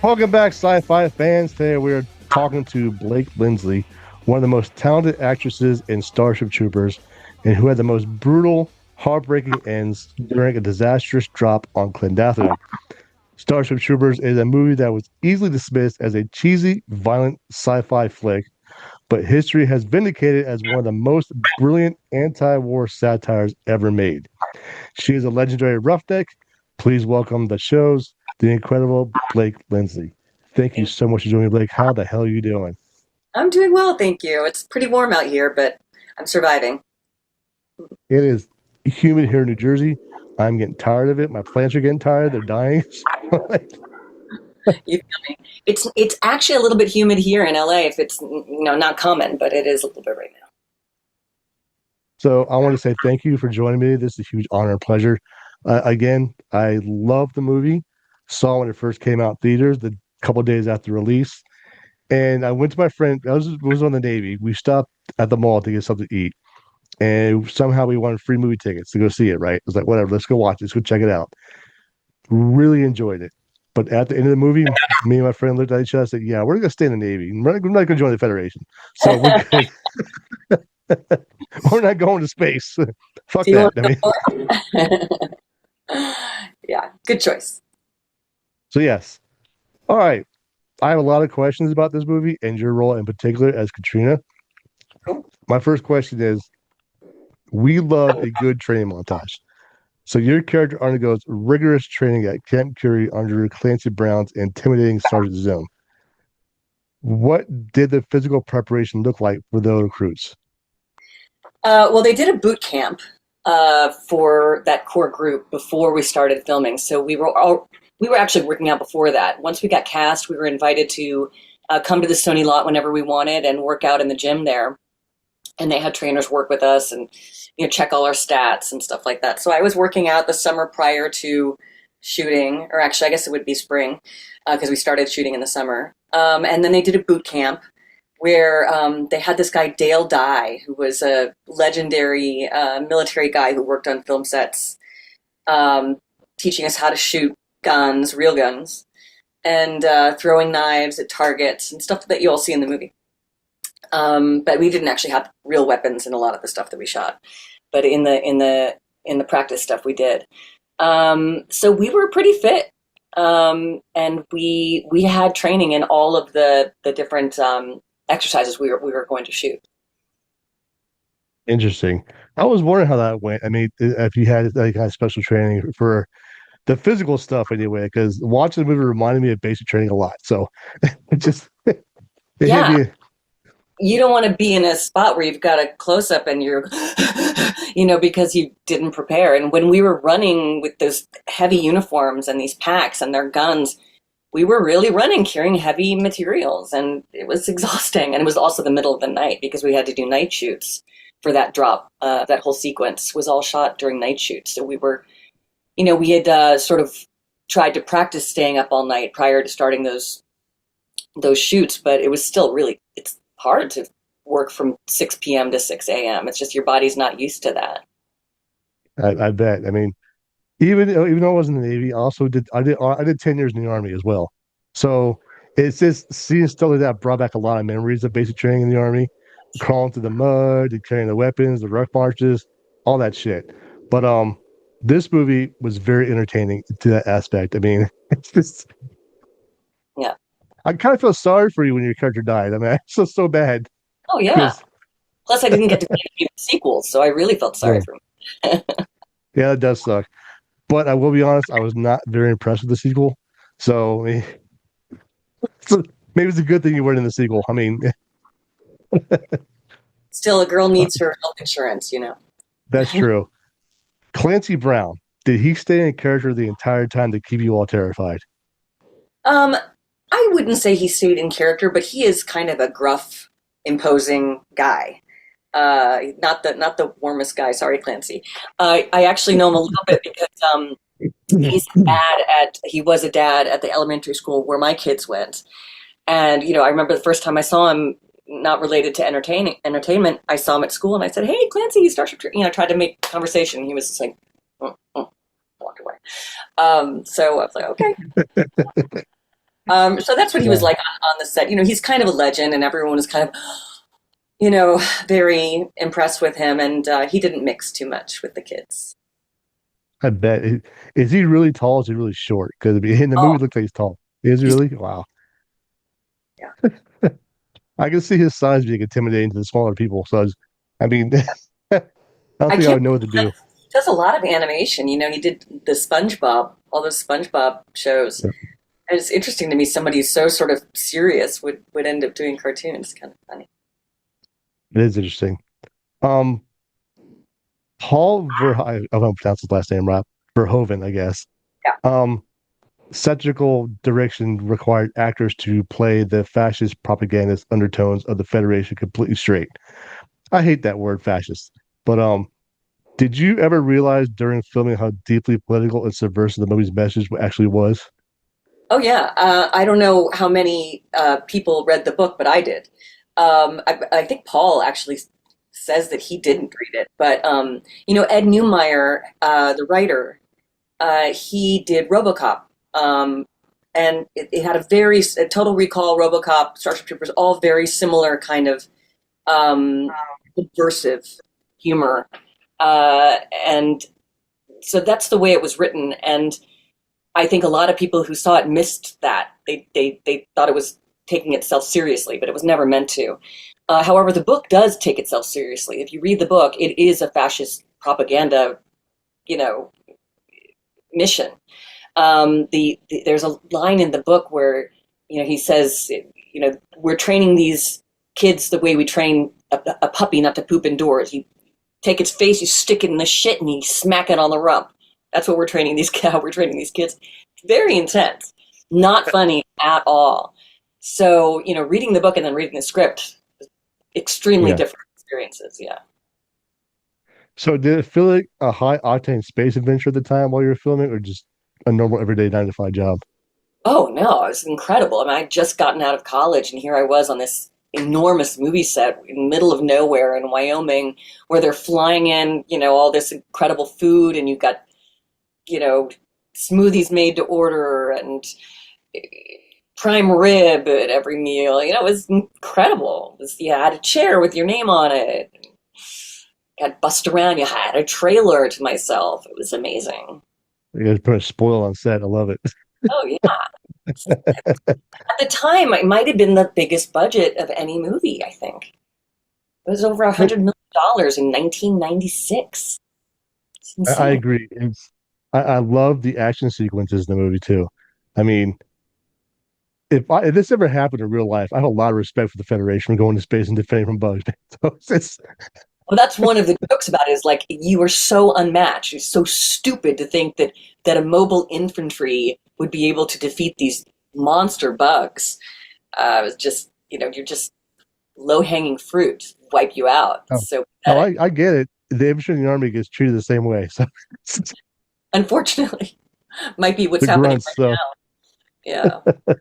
Welcome back, sci-fi fans. Today we're talking to Blake Lindsley, one of the most talented actresses in Starship Troopers, and who had the most brutal, heartbreaking ends during a disastrous drop on Klendathu. Starship Troopers is a movie that was easily dismissed as a cheesy, violent sci-fi flick, but history has vindicated as one of the most brilliant anti-war satires ever made. She is a legendary roughneck. Please welcome the incredible Blake Lindsley. Thank you so much for joining me, Blake. How the hell are you doing? I'm doing well, thank you. It's pretty warm out here, but I'm surviving. It is humid here in New Jersey. I'm getting tired of it. My plants are getting tired. They're dying. You feel me? It's actually a little bit humid here in LA. If it's not common, but it is a little bit right now. So I want to say thank you for joining me. This is a huge honor and pleasure. Again, I love the movie. Saw when it first came out in theaters, the couple of days after release, and I went to my friend. I was on the Navy. We stopped at the mall to get something to eat, and somehow we won free movie tickets to go see it. Right? I was like, whatever, let's go watch it. Let's go check it out. Really enjoyed it. But at the end of the movie, me and my friend looked at each other and said, "Yeah, we're gonna stay in the Navy. We're not gonna join the Federation. So we're good. We're not going to space. Fuck Do you that." want I to mean, know more? Yeah, good choice. so yes. All right. I have a lot of questions about this movie and your role in particular as Katrina. Cool. My first question is, we love a good training montage. So your character undergoes rigorous training at Camp Curie under Clancy Brown's intimidating Sergeant Zone. What did the physical preparation look like for the recruits? Well, they did a boot camp for that core group before we started filming. So we were actually working out before that. Once we got cast, we were invited to come to the Sony lot whenever we wanted and work out in the gym there. And they had trainers work with us and check all our stats and stuff like that. So I was working out the summer prior to shooting, or actually I guess it would be spring because we started shooting in the summer. And then they did a boot camp where they had this guy Dale Dye, who was a legendary military guy who worked on film sets, teaching us how to shoot guns, real guns, and throwing knives at targets and stuff that you all see in the movie. But we didn't actually have real weapons in a lot of the stuff that we shot. But in the practice stuff we did. So we were pretty fit. And we had training in all of the different exercises we were going to shoot. Interesting. I was wondering how that went. I mean, if you had like kind of special training for the physical stuff anyway, because watching the movie reminded me of basic training a lot. So it just it hit Yeah, me. you don't want to be in a spot where you've got a close up and you're, because you didn't prepare. And when we were running with those heavy uniforms and these packs and their guns, we were really running carrying heavy materials and it was exhausting. And it was also the middle of the night because we had to do night shoots for that drop. That whole sequence was all shot during night shoots. So we had sort of tried to practice staying up all night prior to starting those shoots, but it was still it's hard to work from 6 p.m. to 6 a.m. It's just your body's not used to that. I bet. I mean, even though I was in the Navy, I did 10 years in the Army as well. So it's just seeing stuff like that brought back a lot of memories of basic training in the Army, crawling through the mud and carrying the weapons, the ruck marches, all that shit. But this movie was very entertaining to that aspect. I mean, it's just Yeah. I kind of feel sorry for you when your character died. I mean, I feel so bad Oh, yeah. because Plus, I didn't get to see any of the sequels, so I really felt sorry yeah, for him. yeah, it does suck. But I will be honest, I was not very impressed with the sequel. So, so maybe it's a good thing you weren't in the sequel. I mean, Still, a girl needs her health insurance. that's true. Clancy Brown, did he stay in character the entire time to keep you all terrified? Um, I wouldn't say he stayed in character, but he is kind of a gruff, imposing guy. Not the warmest guy. Sorry, Clancy. I actually know him a little bit because he was a dad at the elementary school where my kids went. And I remember the first time I saw him, not related to entertainment. I saw him at school, and I said, "Hey, Clancy, he's Starship Troopers." I tried to make conversation. He was just like, walked away. So I was like, okay. So that's what he was Yeah, like on the set. He's kind of a legend, and everyone was kind of, very impressed with him, and he didn't mix too much with the kids. I bet. Is he really tall? Is he really short? Because in the movie, Oh, it looks like he's tall. Is he he's really? Wow. yeah. I can see his size being intimidating to the smaller people. So, I mean, I don't I think I can't would know what to believe do. he does a lot of animation. He did the SpongeBob, all those SpongeBob shows. Yeah, And it's interesting to me somebody so sort of serious would end up doing cartoons. It's kind of funny. it is interesting. Um, Paul Verhoeven, I don't pronounce his last name right. Verhoeven, I guess. Yeah. Um, Satirical direction required actors to play the fascist propagandist undertones of the Federation completely straight. I hate that word fascist, but did you ever realize during filming how deeply political and subversive the movie's message actually was? Oh yeah. I don't know how many people read the book, but I did. I think Paul actually says that he didn't read it, but Ed Neumeyer, the writer, he did RoboCop, and it had a Total Recall, RoboCop, Starship Troopers, all very similar kind of subversive humor, and so that's the way it was written. And I think a lot of people who saw it missed that. They thought it was taking itself seriously, but it was never meant to. However, the book does take itself seriously. If you read the book, it is a fascist propaganda, you know, mission. There's a line in the book where he says, we're training these kids the way we train a puppy not to poop indoors. You take its face, you stick it in the shit, and you smack it on the rump. That's what we're training these how we're training these kids. Very intense, not funny at all. So reading the book and then reading the script, extremely Yeah. different experiences. Yeah. So did it feel like a high octane space adventure at the time while you were filming, or just a normal everyday 9 to 5 job? Oh no, it was incredible. I mean, I'd just gotten out of college, and here I was on this enormous movie set in the middle of nowhere in Wyoming, where they're flying in, all this incredible food, and you've got, you know, smoothies made to order and prime rib at every meal. It was incredible. You had a chair with your name on it. You had bust around. You had a trailer to myself. It was amazing. You guys put a spoil on set. I love it. Oh yeah. At the time, it might have been the biggest budget of any movie, I think. It was over $100 million in 1996. It's I insane. agree. I love the action sequences in the movie too. I mean, if this ever happened in real life, I have a lot of respect for the Federation for going to space and defending from bugs. So Well, that's one of the jokes about it is like you were so unmatched. It's so stupid to think that a mobile infantry would be able to defeat these monster bugs. It was just, you're just low hanging fruit, wipe you out. oh, It's so no, pathetic. I get it. The infantry in the army gets treated the same way. So Unfortunately, might be what's the happening grunts. right So now. Yeah. all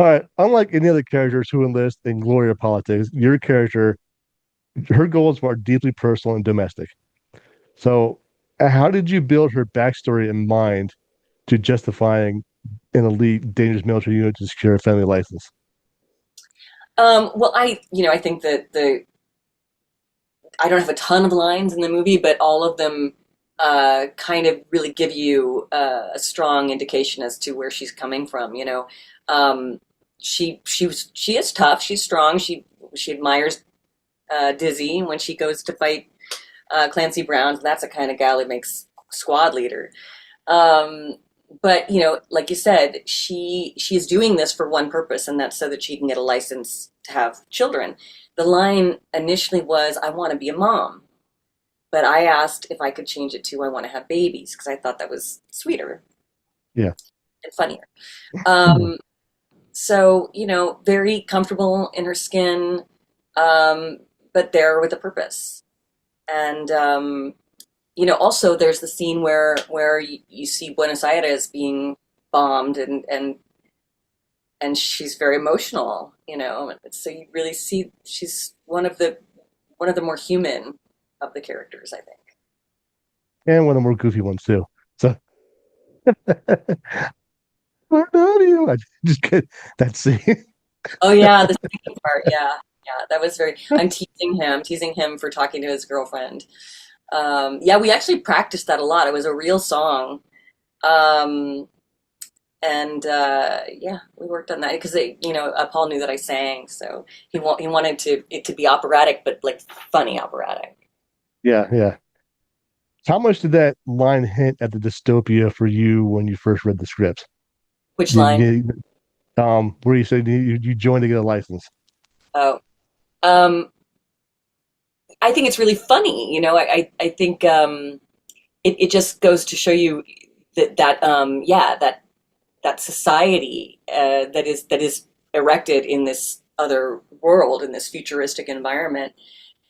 right, unlike any other characters who enlist in glory or politics, your character, her goals are deeply personal and domestic. So, how did you build her backstory in mind to justifying an elite, dangerous military unit to secure a family license? Well, I think that I don't have a ton of lines in the movie, but all of them kind of really give you a strong indication as to where she's coming from. Um, she is tough. She's strong. She admires Dizzy when she goes to fight Clancy Brown. That's the kind of gal who makes squad leader. Um, but like you said, she's doing this for one purpose, and that's so that she can get a license to have children. The line initially was, "I want to be a mom," but I asked if I could change it to, "I want to have babies," because I thought that was sweeter Yeah. and funnier. Um, so very comfortable in her skin, um, but there with a purpose. And also there's the scene where you see Buenos Aires being bombed, and she's very emotional. So you really see she's one of the more human of the characters, I think. And one of the more goofy ones too. So I love you. I just get that scene. Oh yeah, the singing part. Yeah, yeah, that was very. I'm teasing him for talking to his girlfriend. Yeah, we actually practiced that a lot. It was a real song. Um, and yeah, we worked on that because Paul knew that I sang, so he wanted it to be operatic, but like funny operatic. Yeah, yeah. How much did that line hint at the dystopia for you when you first read the script? Which line? Where you said you joined to get a license. Oh, um, I think it's really funny. I think it just goes to show you that society that is erected in this other world in this futuristic environment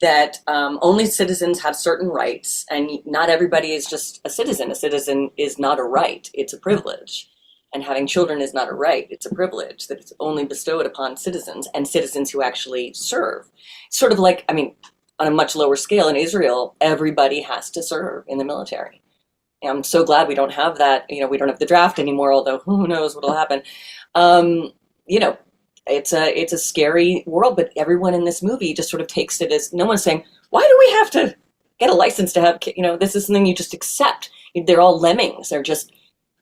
that only citizens have certain rights, and not everybody is just a citizen. A citizen is not a right; it's a privilege. And having children is not a right; it's a privilege that is only bestowed upon citizens and citizens who actually serve. Sort of like, I mean, on a much lower scale in Israel, everybody has to serve in the military. And I'm so glad we don't have that. We don't have the draft anymore. Although who knows what'll happen. Um, you know, it's a scary world, but everyone in this movie just sort of takes it as no one's saying, why do we have to get a license to have this is something you just accept. They're all lemmings. They're just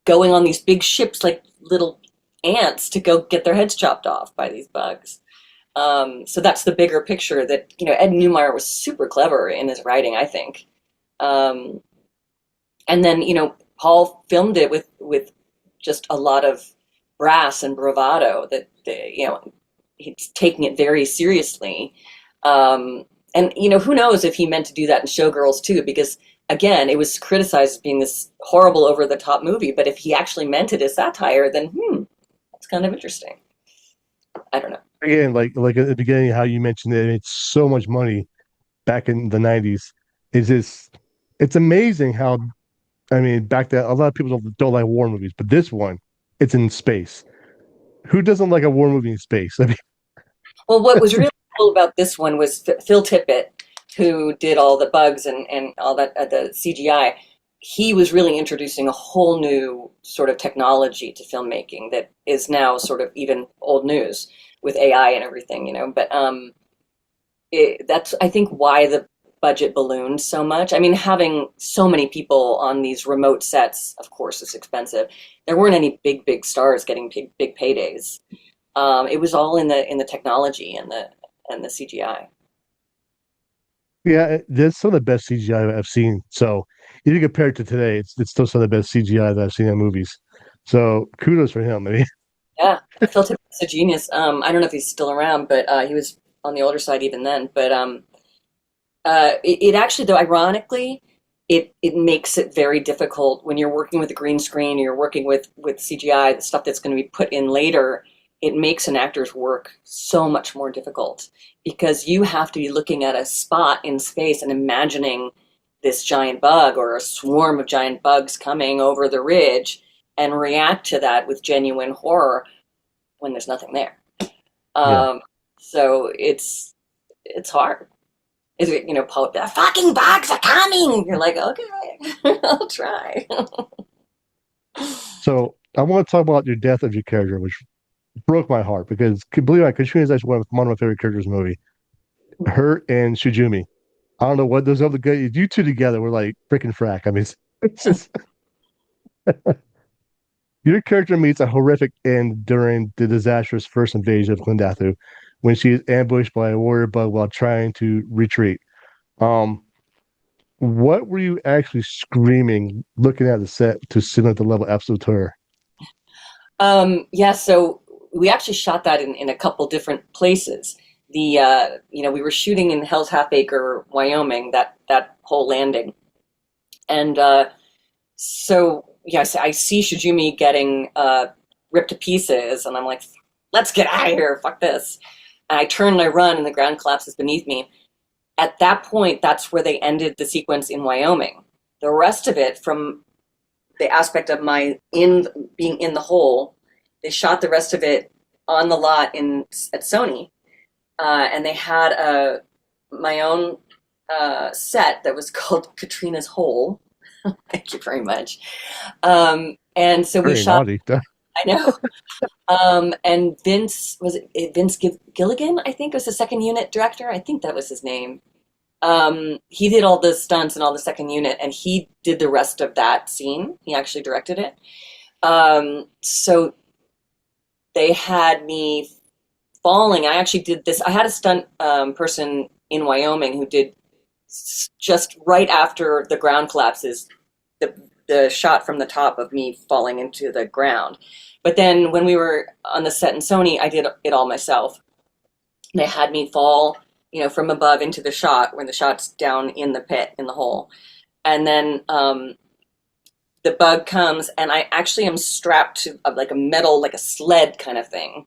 going on these big ships like little ants to go get their heads chopped off by these bugs. So that's the bigger picture that Ed Neumeyer was super clever in his writing, I think. um, and then Paul filmed it with just a lot of brass and bravado that he's taking it very seriously. And who knows if he meant to do that in Showgirls too, because again, it was criticized as being this horrible over the top movie, but if he actually meant it as satire, then that's kind of interesting. I don't know. Again, like at the beginning, how you mentioned it, it's so much money back in the '90s. Is this? It's amazing how I mean, back then a lot of people don't like war movies, but this one, it's in space. Who doesn't like a war movie in space? I mean, Well, what was really cool about this one was Phil Tippett, who did all the bugs and all that the CGI. He was really introducing a whole new sort of technology to filmmaking that is now sort of even old news with AI and everything, But that's I think why the budget ballooned so much. I mean, having so many people on these remote sets, of course, is expensive. There weren't any big stars getting big paydays. It was all in the technology and the CGI. yeah, that's some of the best CGI I've seen. So if you compare it to today, it's still some of the best CGI that I've seen in movies. So kudos for him. I mean, Yeah, Phil Tippett's a genius. I don't know if he's still around, but he was on the older side even then. But it actually, though, ironically, it makes it very difficult when you're working with a green screen, or you're working with CGI, the stuff that's going to be put in later. It makes an actor's work so much more difficult because you have to be looking at a spot in space and imagining this giant bug or a swarm of giant bugs coming over the ridge and react to that with genuine horror when there's nothing there. yeah. Um, so it's hard. Is it, Paul, the fucking bugs are coming. You're like, okay, I'll try. So I want to talk about your death of your character, which broke my heart because believe it or not, Katrina is actually one of my favorite characters in the movie. Her and Shujumi. I don't know what those other guys, you two together were like freaking frack. I mean, it's just your character meets a horrific end during the disastrous first invasion of Klendathu when she is ambushed by a warrior bug while trying to retreat. Um, what were you actually screaming looking at the set to simulate the level of absolute terror? Yeah, so we actually shot that in a couple different places. We were shooting in Hell's Half Acre, Wyoming, that whole landing. And so, yes, I see Shijumi getting ripped to pieces, and I'm like, let's get out of here, fuck this. And I turn and I run, and the ground collapses beneath me. At that point, that's where they ended the sequence in Wyoming. The rest of it, from the aspect of my in being in the hole, they shot the rest of it on the lot at Sony, and they had my own set that was called Katrina's Hole. Thank you very much. And so we Very shot. naughty. I know. And Vince, was it Vince Gilligan? I think was the second unit director. I think that was his name. He did all the stunts and all the second unit, and he did the rest of that scene. He actually directed it. So they had me falling. I actually did this. I had a stunt person in Wyoming who did just right after the ground collapses, the the shot from the top of me falling into the ground. But then when we were on the set in Sony, I did it all myself. They had me fall, from above into the shot when the shot's down in the pit in the hole, and then the bug comes, and I actually am strapped to like a metal, like a sled kind of thing.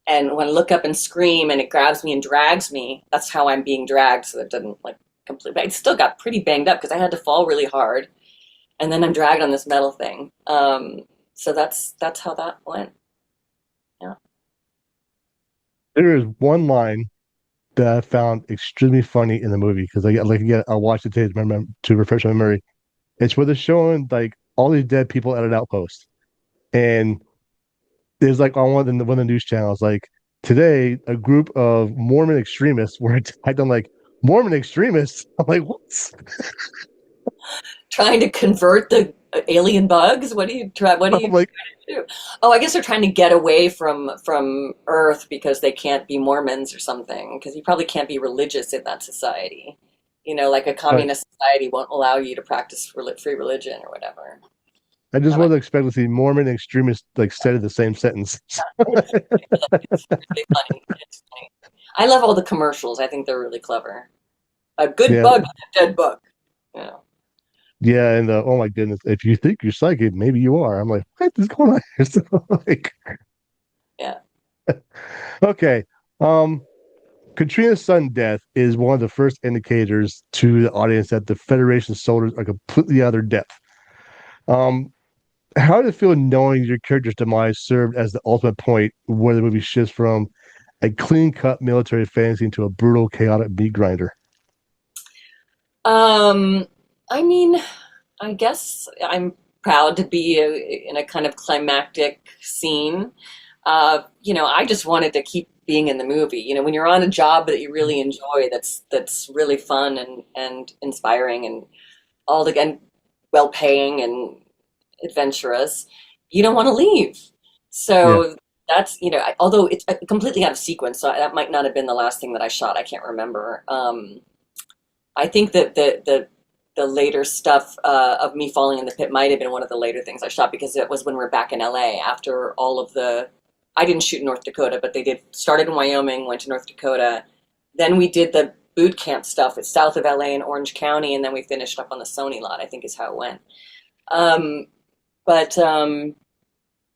And when I look up and scream, and it grabs me and drags me, that's how I'm being dragged, so it doesn't like completely. I still got pretty banged up because I had to fall really hard, and then I'm dragged on this metal thing. So that's how that went. Yeah. There is one line that I found extremely funny in the movie because I like again I watched it today to, remember, to refresh my memory. It's where they're showing like all these dead people at an outpost, and there's like on one of the news channels like today a group of Mormon extremists were attacked. I'm like Mormon extremists. I'm like what? Trying to convert the alien bugs. What are I'm you like do? Oh, I guess they're trying to get away from Earth because they can't be Mormons or something. Because you probably can't be religious in that society. Like a uh, communist society won't allow you to practice free religion or whatever. I just That might wasn't expecting to see Mormon extremists like said in the same sentence. it's really funny. It's funny. I love all the commercials. I think they're really clever. A good Yeah, bug, a dead bug. Yeah. yeah, and oh my goodness, if you think you're psychic, maybe you are. I'm like, what is going on here? So, like, Yeah. okay, um, Katrina's sudden death is one of the first indicators to the audience that the Federation soldiers are completely out of their depth. Um, how did it feel knowing your character's demise served as the ultimate point where the movie shifts from a clean-cut military fantasy into a brutal, chaotic meat grinder? Um, I mean, I guess I'm proud to be in a kind of climactic scene. I just wanted to keep being in the movie. When you're on a job that you really enjoy, that's really fun and inspiring and and well paying and adventurous, you don't want to leave. Yeah, So that's although it's completely out of sequence, so that might not have been the last thing that I shot. I can't remember. I think that the later stuff of me falling in the pit might have been one of the later things I shot because it was when we're back in LA after all of the. I didn't shoot in North Dakota, but they did. Started in Wyoming, went to North Dakota, then we did the boot camp stuff. It's south of LA in Orange County, and then we finished up on the Sony lot. I think is how it went. Um, but um,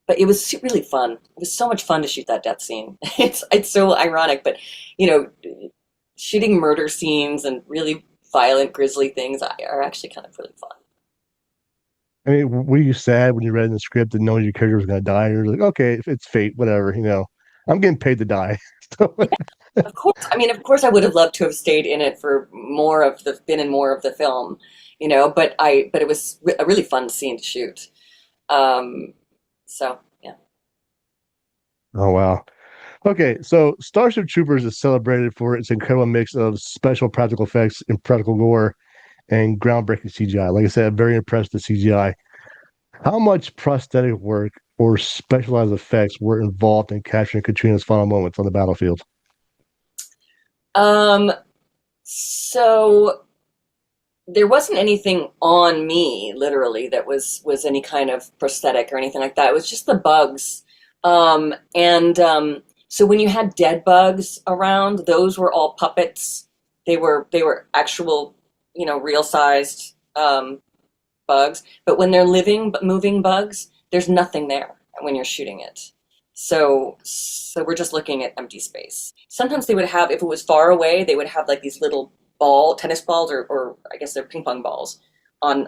but it was really fun. It was so much fun to shoot that death scene. It's so ironic, but you know, shooting murder scenes and really violent, grisly things are actually kind of really fun. I mean, were you sad when you read in the script and knowing your character was going to die? You're like, okay, if it's fate, whatever. I'm getting paid to die. So, Of course, I mean, of course, I would have loved to have stayed in it for been in more of the film, but it was a really fun scene to shoot. Um, so yeah. oh wow. Okay, so Starship Troopers is celebrated for its incredible mix of special practical effects and practical gore and groundbreaking CGI. Like I said, I'm very impressed with the CGI. How much prosthetic work or specialized effects were involved in capturing Katrina's final moments on the battlefield? Um, so there wasn't anything on me literally that was any kind of prosthetic or anything like that. It was just the bugs. And so when you had dead bugs around, those were all puppets. They were actual, real sized bugs. But when they're living moving bugs, there's nothing there when you're shooting it. So we're just looking at empty space. Sometimes they would have, if it was far away, they would have like these little tennis balls, or I guess they're ping pong balls on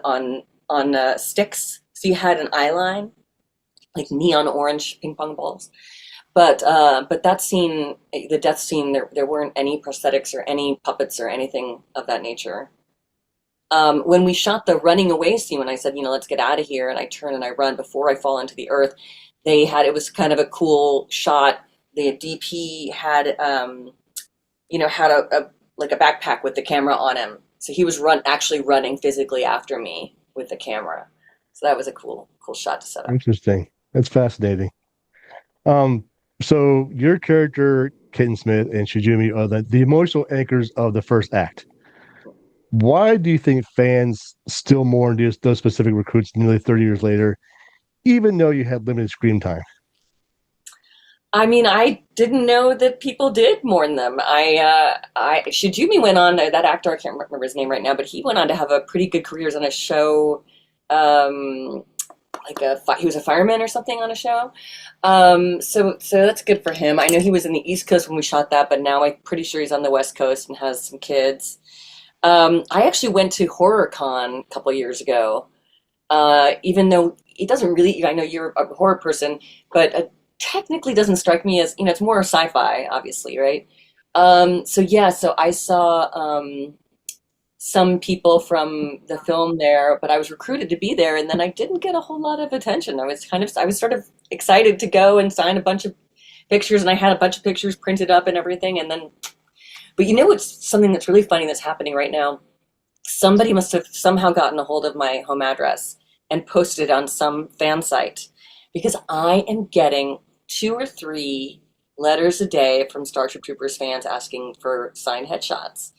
sticks. So you had an eye line, like neon orange ping pong balls. But that scene, the death scene, there weren't any prosthetics or any puppets or anything of that nature. When we shot the running away scene, when I said, let's get out of here, and I turn and I run before I fall into the earth, it was kind of a cool shot. The DP had had a like a backpack with the camera on him. So he was actually running physically after me with the camera. So that was a cool shot to set up. Interesting. That's fascinating. Um, so your character, Kitten Smith and Shijumi, are the emotional anchors of the first act. Why do you think fans still mourn those specific recruits nearly 30 years later, even though you had limited screen time? I mean, I didn't know that people did mourn them. Shijumi went on, that actor, I can't remember his name right now, but he went on to have a pretty good career on a show, um, he was a fireman or something on a show. So that's good for him. I know he was in the East Coast when we shot that, but now I'm pretty sure he's on the West Coast and has some kids. I actually went to HorrorCon a couple years ago, even though it doesn't really, I know you're a horror person, but technically doesn't strike me as, it's more sci-fi, obviously, right? So I saw some people from the film there, but I was recruited to be there, and then I didn't get a whole lot of attention. I was sort of excited to go and sign a bunch of pictures, and I had a bunch of pictures printed up and everything, and then, but what's something that's really funny that's happening right now? Somebody must have somehow gotten a hold of my home address and posted it on some fan site, because I am getting 2 or 3 letters a day from Starship Troopers fans asking for signed headshots.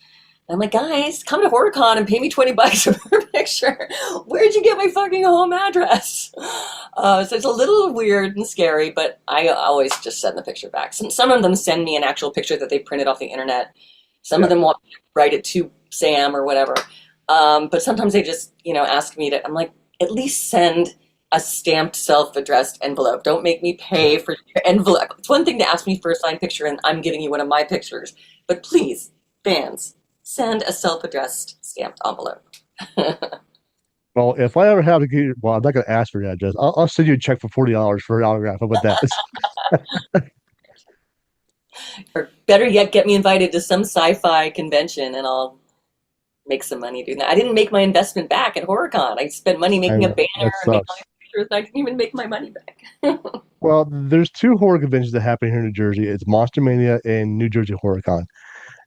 And I'm like, guys, come to HorrorCon and pay me $20 for a picture. Where'd you get my fucking home address? So it's a little weird and scary, but I always just send the picture back. Some of them send me an actual picture that they printed off the internet. Some of them want me to write it to Sam or whatever. But sometimes they just, ask me to, I'm like, at least send a stamped self-addressed envelope. Don't make me pay for your envelope. It's one thing to ask me for a signed picture and I'm giving you one of my pictures, but please, fans, send a self-addressed stamped envelope. Well, if I ever have to get, well, I'm not going to ask for your address. I'll send you a check for $40 for an autograph. How about that? Or better yet, get me invited to some sci-fi convention and I'll make some money doing that. I didn't make my investment back at HorrorCon. I spent money I making a know banner that and making all sucks. these pictures. I didn't even make my money back. Well, there's two horror conventions that happen here in New Jersey. It's Monster Mania and New Jersey HorrorCon.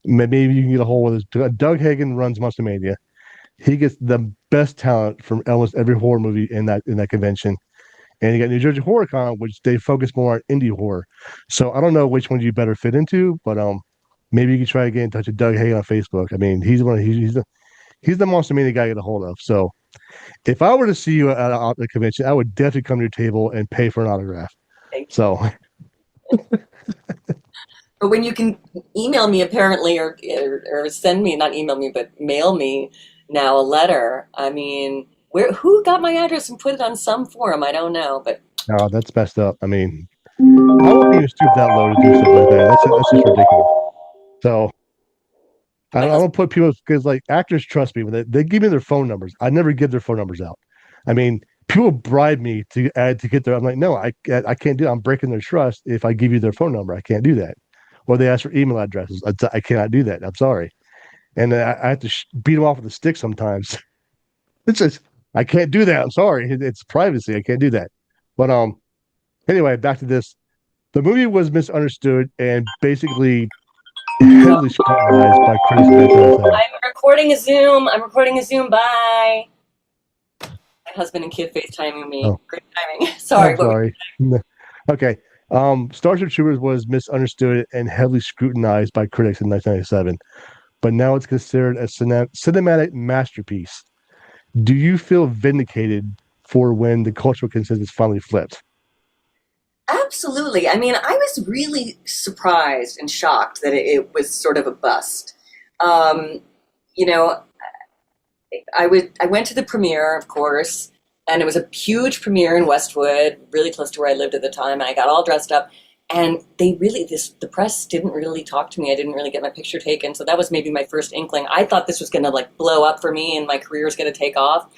Maybe you can get a hold of this. Doug Hagen runs Monster Mania. He gets the best talent from almost every horror movie in that convention. And you got New Jersey HorrorCon, which they focus more on indie horror. So I don't know which one you better fit into, but maybe you can try to get in touch with Doug Hagen on Facebook. I mean, he's the Monster Mania guy to get a hold of. So if I were to see you at a convention, I would definitely come to your table and pay for an autograph. Thank you. So, But when you can email me apparently, or send me, not email me, but mail me now a letter. I mean, who got my address and put it on some forum? I don't know, but that's messed up. I mean, I wouldn't even stoop that low to do stuff like that. That's just ridiculous. So I my don't husband. put people because like actors trust me when they give me their phone numbers. I never give their phone numbers out. I mean, people bribe me to add to get their. I'm like, no, I can't do. It. I'm breaking their trust if I give you their phone number. I can't do that. Or they ask for email addresses. I cannot do that. I'm sorry. And I have to beat them off with a stick sometimes. It's just I can't do that. I'm sorry. It's privacy. I can't do that. But anyway, back to this. The movie was misunderstood and basically heavily scrutinized by critics in 1997. I'm recording a Zoom. I'm recording a Zoom. Bye. My husband and kid FaceTiming me. Oh, Great timing. Sorry. I'm sorry. Okay. Starship Troopers was misunderstood and heavily scrutinized by critics in 1997, but now it's considered a cinematic masterpiece. Do you feel vindicated for when the cultural consensus finally flipped? Absolutely. I mean, I was really surprised and shocked that it was sort of a bust. Um, you know, I went to the premiere, of course, and it was a huge premiere in Westwood, really close to where I lived at the time, and I got all dressed up. And the press didn't really talk to me. I didn't really get my picture taken. So that was maybe my first inkling. I thought this was going to like blow up for me and my career was going to take off.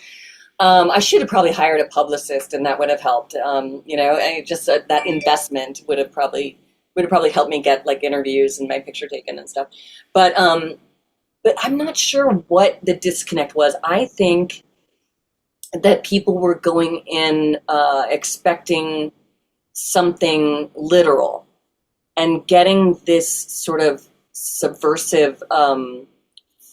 I should have probably hired a publicist, and that would have helped. And just that investment would have probably helped me get like interviews and my picture taken and stuff. But I'm not sure what the disconnect was. I think that people were going in expecting something literal, and getting this sort of subversive,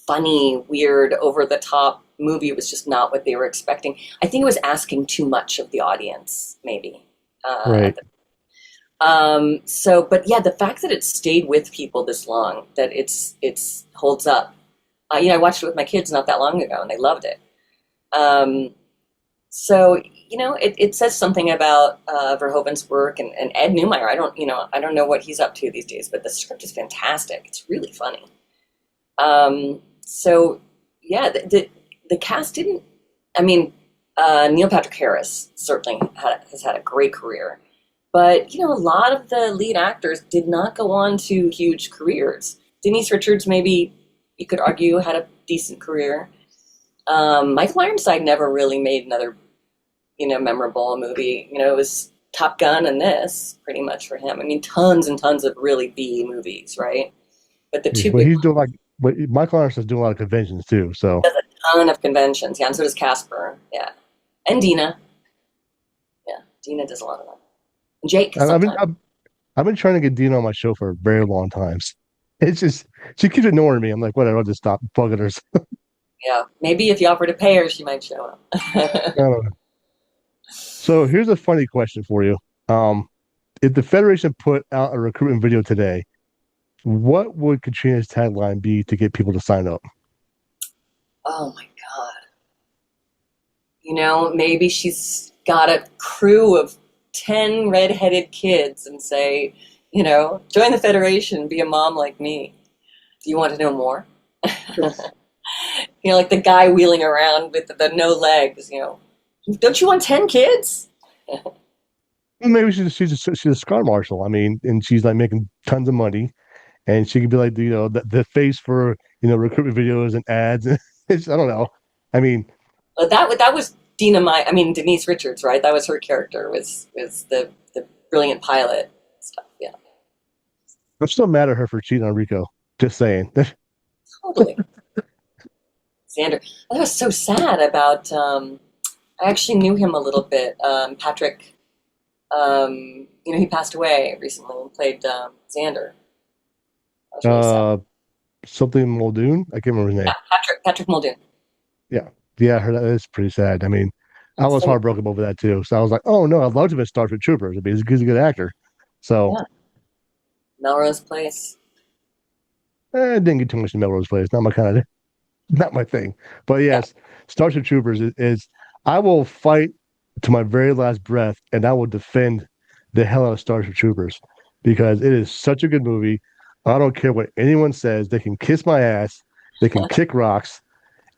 funny, weird, over the top movie was just not what they were expecting. I think it was asking too much of the audience, maybe. Right. But yeah, the fact that it stayed with people this long, that it's holds up. I watched it with my kids not that long ago, and they loved it. Um, it says something about Verhoeven's work, and Ed Neumeyer. I don't know what he's up to these days, but the script is fantastic. It's really funny. So yeah, the cast didn't. I mean, Neil Patrick Harris certainly has had a great career, but a lot of the lead actors did not go on to huge careers. Denise Richards, maybe you could argue, had a decent career. Michael Ironside never really made another, memorable movie. It was Top Gun and this pretty much for him. I mean, tons and tons of really B movies, right? But the Yeah, two well, big he's ones, doing like, but Michael Anderson's doing a lot of conventions too. So does a ton of conventions. Yeah, and so does Casper. Yeah, and Dina. Yeah, Dina does a lot of them. And Jake I've been sometimes. I've been trying to get Dina on my show for a very long time. It's just she keeps ignoring me. I'm like, whatever, I'll just stop bugging her. Yeah, maybe if you offer to pay her, she might show up. I don't know. So here's a funny question for you. Um, if the Federation put out a recruitment video today, what would Katrina's tagline be to get people to sign up? Oh my God. Maybe she's got a crew of 10 redheaded kids and say, join the Federation, be a mom like me. Do you want to know more? Like the guy wheeling around with the no legs, don't you want 10 kids? Well, maybe she's a scar marshal. I mean, and she's like making tons of money, and she could be like the face for recruitment videos and ads. I don't know. I mean, That was Denise Richards, right? That was her character, was the brilliant pilot stuff. Yeah, I'm still mad at her for cheating on Rico. Just saying. totally. Xander. That was so sad about. I actually knew him a little bit. Patrick. He passed away recently and played Xander. That was really sad. uh, Something Muldoon. I can't remember his name. Yeah, Patrick Muldoon. Yeah, yeah, that is pretty sad. I mean, I was So heartbroken over that too. So I was like, oh no, I loved him in Starship Troopers. I mean, he's a good actor. So yeah, Melrose Place. I didn't get too much in Melrose Place. Not my kind of, not my thing. But Yeah. yes, Starship Troopers is I will fight to my very last breath, and I will defend the hell out of Starship Troopers because it is such a good movie. I don't care what anyone says. They can kiss my ass. They can kick rocks.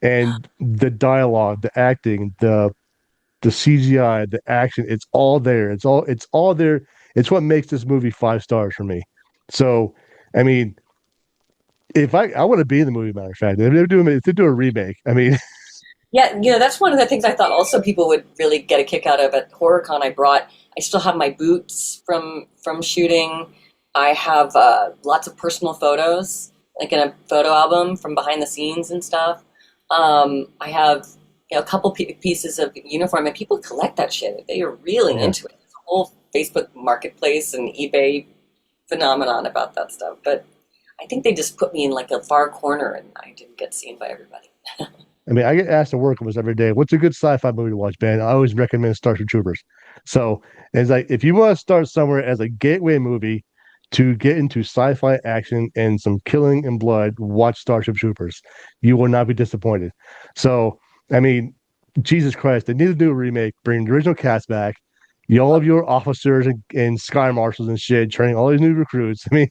And the dialogue, the acting, the CGI, the action, it's all there. It's all there. It's what makes this movie 5 stars for me. So, I mean, if I want to be in the movie, matter of fact, if they do a remake, I mean, Yeah, that's one of the things I thought also people would really get a kick out of at HorrorCon. I still have my boots from shooting. I have lots of personal photos, like in a photo album from behind the scenes and stuff. I have a couple pieces of uniform, and people collect that shit. They are really yeah. into it. There's a whole Facebook marketplace and eBay phenomenon about that stuff. But I think they just put me in like a far corner, and I didn't get seen by everybody. I mean, I get asked at work almost every day, what's a good sci-fi movie to watch, man? I always recommend Starship Troopers. So it's like if you want to start somewhere as a gateway movie to get into sci-fi action and some killing and blood, watch Starship Troopers. You will not be disappointed. So, I mean, Jesus Christ, they need to do a remake, bring the original cast back, all of your officers and sky marshals and shit, training all these new recruits. I mean,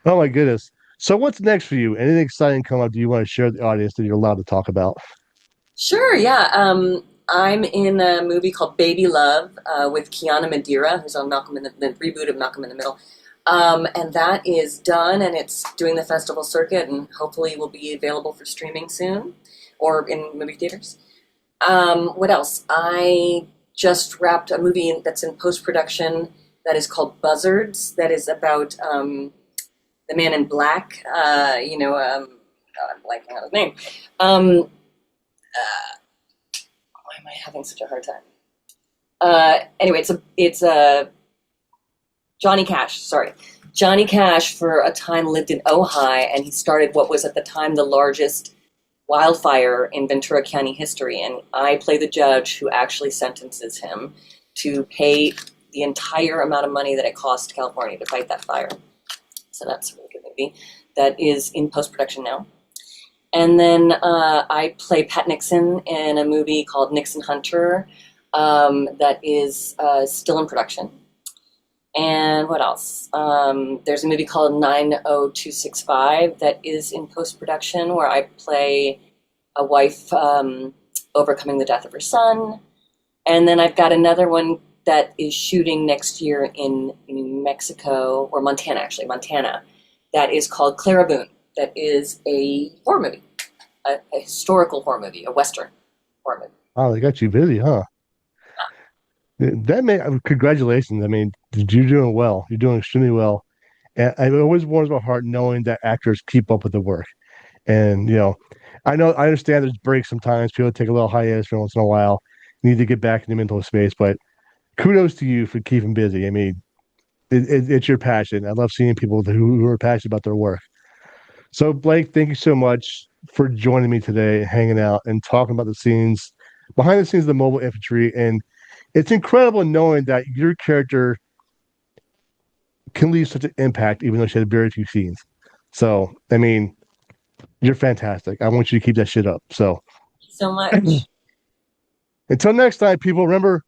oh my goodness. So what's next for you? Anything exciting come up? Do you want to share with the audience that you're allowed to talk about? Sure, yeah. I'm in a movie called Baby Love with Kiana Madeira, who's on Malcolm in the reboot of Malcolm in the Middle. And that is done, and it's doing the festival circuit, and hopefully will be available for streaming soon or in movie theaters. What else? I just wrapped a movie that's in post production that is called Buzzards, that is about the man in black. God, I'm blanking on his name. Um, why am I having such a hard time? Anyway, it's a Johnny Cash. Sorry, Johnny Cash for a time lived in Ojai, and he started what was at the time the largest wildfire in Ventura County history. And I play the judge who actually sentences him to pay the entire amount of money that it cost California to fight that fire. So that's a really good movie that is in post-production now. And then I play Pat Nixon in a movie called Nixon Hunter that is still in production. And what else? There's a movie called 90265 that is in post-production where I play a wife overcoming the death of her son. And then I've got another one that is shooting next year in New Mexico, or Montana, actually, Montana, that is called Clara Boone. That is a horror movie, a historical horror movie, a Western horror movie. Oh, they got you busy, huh? That may congratulations. I mean, you're doing well. You're doing extremely well. And it always warms my heart knowing that actors keep up with the work. And I understand there's breaks sometimes. People take a little hiatus for once in a while. You need to get back in the mental space, but kudos to you for keeping busy. I mean, it's your passion. I love seeing people who are passionate about their work. So, Blake, thank you so much for joining me today, hanging out and talking about the scenes behind the scenes of the Mobile Infantry. And it's incredible knowing that your character can leave such an impact, even though she had very few scenes. So, I mean, you're fantastic. I want you to keep that shit up. So, Thank you so much. until next time, people, remember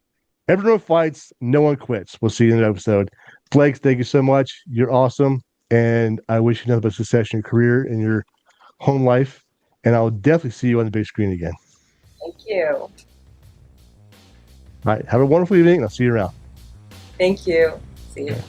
everyone fights, no one quits. We'll see you in the episode. Blake, thank you so much. You're awesome. And I wish you nothing but success in your career and your home life. And I'll definitely see you on the big screen again. Thank you. All right. Have a wonderful evening, and I'll see you around. Thank you. See you. Okay.